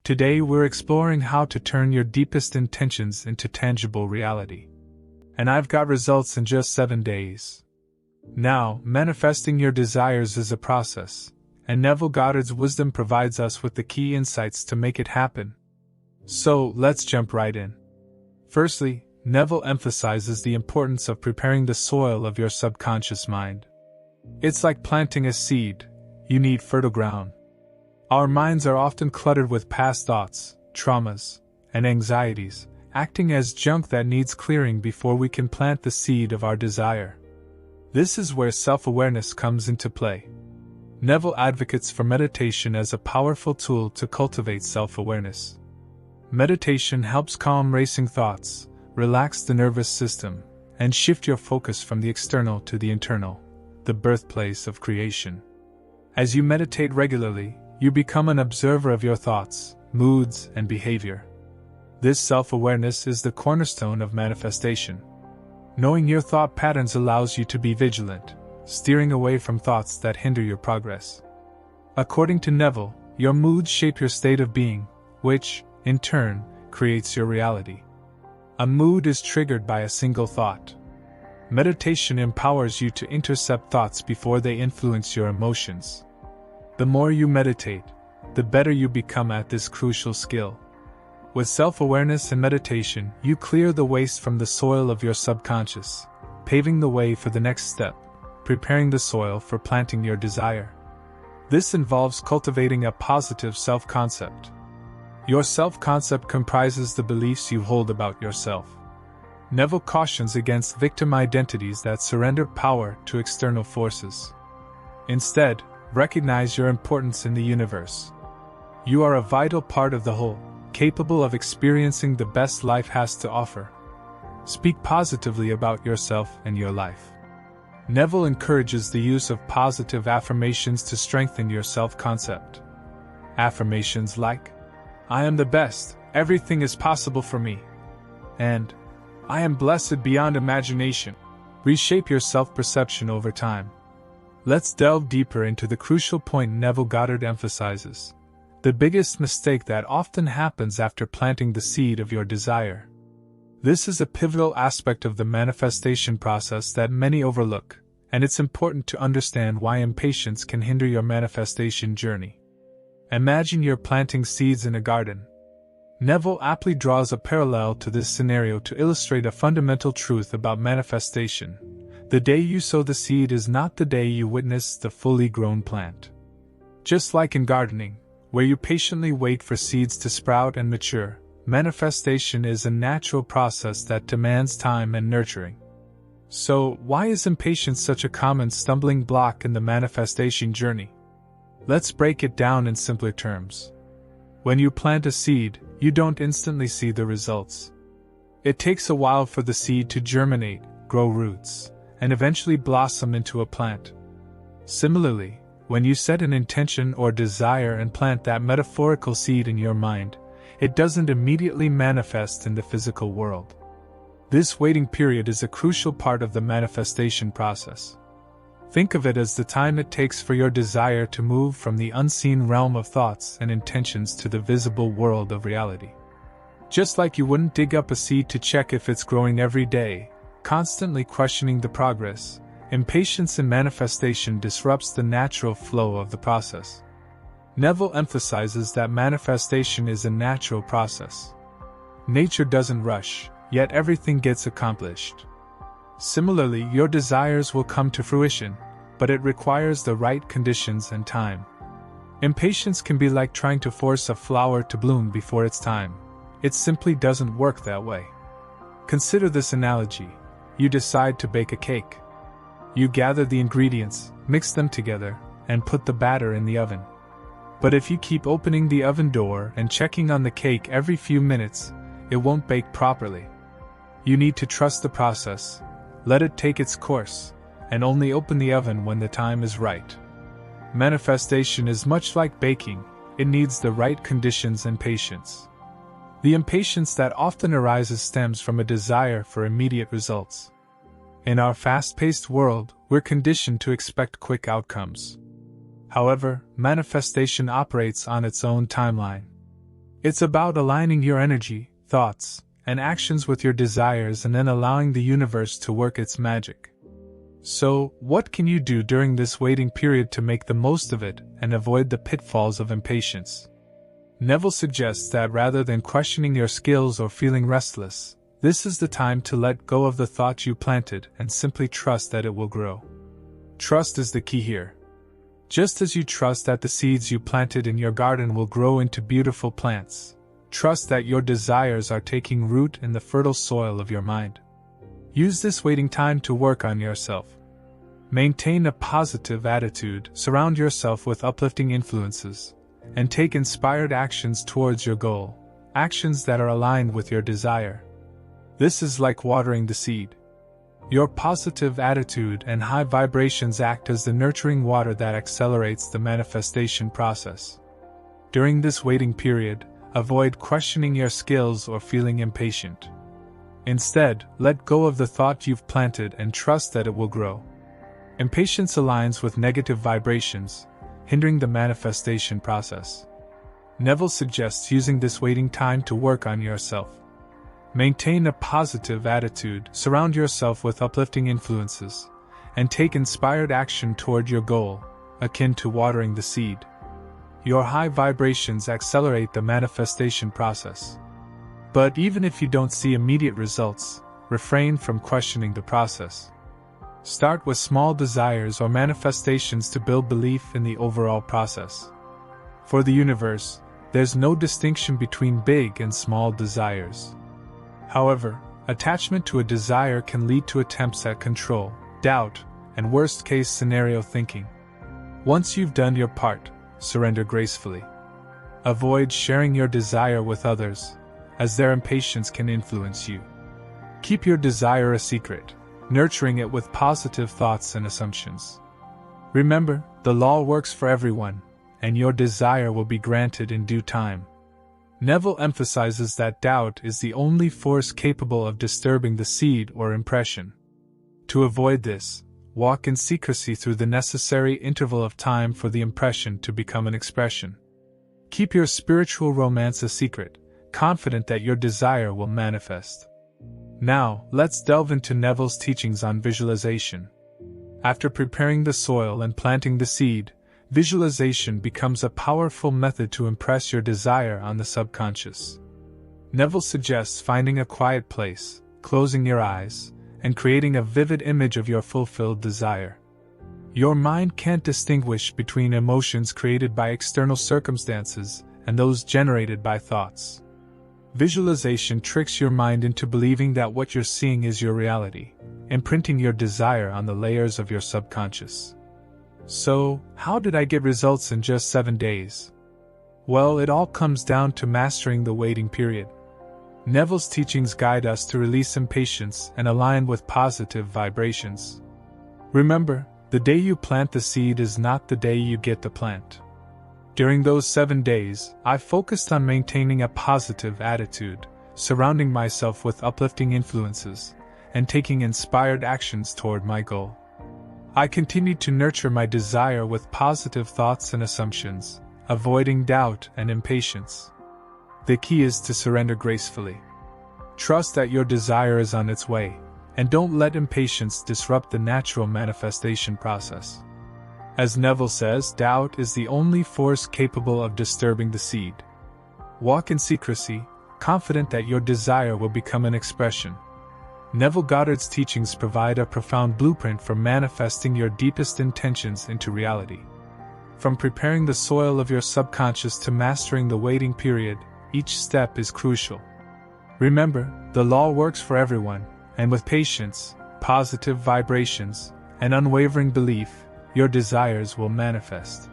Today we're exploring how to turn your deepest intentions into tangible reality. And I've got results in just 7 days. Now, manifesting your desires is a process, and Neville Goddard's wisdom provides us with the key insights to make it happen. So, let's jump right in. Firstly, Neville emphasizes the importance of preparing the soil of your subconscious mind. It's like planting a seed. You need fertile ground. Our minds are often cluttered with past thoughts, traumas, and anxieties, acting as junk that needs clearing before we can plant the seed of our desire. This is where self-awareness comes into play. Neville advocates for meditation as a powerful tool to cultivate self-awareness. Meditation helps calm racing thoughts, relax the nervous system, and shift your focus from the external to the internal, the birthplace of creation. As you meditate regularly, you become an observer of your thoughts, moods, and behavior. This self-awareness is the cornerstone of manifestation. Knowing your thought patterns allows you to be vigilant, steering away from thoughts that hinder your progress. According to Neville, your moods shape your state of being, which, in turn, creates your reality. A mood is triggered by a single thought. Meditation empowers you to intercept thoughts before they influence your emotions. The more you meditate, the better you become at this crucial skill. With self-awareness and meditation, you clear the waste from the soil of your subconscious, paving the way for the next step, preparing the soil for planting your desire. This involves cultivating a positive self-concept. Your self-concept comprises the beliefs you hold about yourself. Neville cautions against victim identities that surrender power to external forces. Instead, recognize your importance in the universe. You are a vital part of the whole, capable of experiencing the best life has to offer. Speak positively about yourself and your life. Neville encourages the use of positive affirmations to strengthen your self-concept. Affirmations like, "I am the best, everything is possible for me," and "I am blessed beyond imagination," reshape your self-perception over time. Let's delve deeper into the crucial point Neville Goddard emphasizes: the biggest mistake that often happens after planting the seed of your desire. This is a pivotal aspect of the manifestation process that many overlook, and it's important to understand why impatience can hinder your manifestation journey. Imagine you're planting seeds in a garden. Neville aptly draws a parallel to this scenario to illustrate a fundamental truth about manifestation. The day you sow the seed is not the day you witness the fully grown plant. Just like in gardening, where you patiently wait for seeds to sprout and mature, manifestation is a natural process that demands time and nurturing. So, why is impatience such a common stumbling block in the manifestation journey? Let's break it down in simpler terms. When you plant a seed, you don't instantly see the results. It takes a while for the seed to germinate, grow roots, and eventually blossom into a plant. Similarly, when you set an intention or desire and plant that metaphorical seed in your mind, it doesn't immediately manifest in the physical world. This waiting period is a crucial part of the manifestation process. Think of it as the time it takes for your desire to move from the unseen realm of thoughts and intentions to the visible world of reality. Just like you wouldn't dig up a seed to check if it's growing every day, constantly questioning the progress, impatience in manifestation disrupts the natural flow of the process. Neville emphasizes that manifestation is a natural process. Nature doesn't rush, yet everything gets accomplished. Similarly, your desires will come to fruition, but it requires the right conditions and time. Impatience can be like trying to force a flower to bloom before its time. It simply doesn't work that way. Consider this analogy. You decide to bake a cake. You gather the ingredients, mix them together, and put the batter in the oven. But if you keep opening the oven door and checking on the cake every few minutes, it won't bake properly. You need to trust the process, let it take its course, and only open the oven when the time is right. Manifestation is much like baking, it needs the right conditions and patience. The impatience that often arises stems from a desire for immediate results. In our fast-paced world, we're conditioned to expect quick outcomes. However, manifestation operates on its own timeline. It's about aligning your energy, thoughts, and actions with your desires and then allowing the universe to work its magic. So, what can you do during this waiting period to make the most of it and avoid the pitfalls of impatience? Neville suggests that rather than questioning your skills or feeling restless, this is the time to let go of the thought you planted and simply trust that it will grow. Trust is the key here. Just as you trust that the seeds you planted in your garden will grow into beautiful plants, trust that your desires are taking root in the fertile soil of your mind. Use this waiting time to work on yourself. Maintain a positive attitude, surround yourself with uplifting influences, and take inspired actions towards your goal, actions that are aligned with your desire. This is like watering the seed. Your positive attitude and high vibrations act as the nurturing water that accelerates the manifestation process. During this waiting period, avoid questioning your skills or feeling impatient. Instead, let go of the thought you've planted and trust that it will grow. Impatience aligns with negative vibrations, hindering the manifestation process. Neville suggests using this waiting time to work on yourself. Maintain a positive attitude, surround yourself with uplifting influences, and take inspired action toward your goal, akin to watering the seed. Your high vibrations accelerate the manifestation process. But even if you don't see immediate results, refrain from questioning the process. Start with small desires or manifestations to build belief in the overall process. For the universe, there's no distinction between big and small desires. However, attachment to a desire can lead to attempts at control, doubt, and worst-case scenario thinking. Once you've done your part, surrender gracefully. Avoid sharing your desire with others, as their impatience can influence you. Keep your desire a secret, nurturing it with positive thoughts and assumptions. Remember, the law works for everyone, and your desire will be granted in due time. Neville emphasizes that doubt is the only force capable of disturbing the seed or impression. To avoid this, walk in secrecy through the necessary interval of time for the impression to become an expression. Keep your spiritual romance a secret, confident that your desire will manifest. Now, let's delve into Neville's teachings on visualization. After preparing the soil and planting the seed, visualization becomes a powerful method to impress your desire on the subconscious. Neville suggests finding a quiet place, closing your eyes, and creating a vivid image of your fulfilled desire. Your mind can't distinguish between emotions created by external circumstances and those generated by thoughts. Visualization tricks your mind into believing that what you're seeing is your reality, imprinting your desire on the layers of your subconscious. So, how did I get results in just 7 days? Well, it all comes down to mastering the waiting period. Neville's teachings guide us to release impatience and align with positive vibrations. Remember, the day you plant the seed is not the day you get the plant. During those 7 days, I focused on maintaining a positive attitude, surrounding myself with uplifting influences, and taking inspired actions toward my goal. I continued to nurture my desire with positive thoughts and assumptions, avoiding doubt and impatience. The key is to surrender gracefully. Trust that your desire is on its way, and don't let impatience disrupt the natural manifestation process. As Neville says, doubt is the only force capable of disturbing the seed. Walk in secrecy, confident that your desire will become an expression. Neville Goddard's teachings provide a profound blueprint for manifesting your deepest intentions into reality. From preparing the soil of your subconscious to mastering the waiting period, each step is crucial. Remember, the law works for everyone, and with patience, positive vibrations, and unwavering belief, your desires will manifest.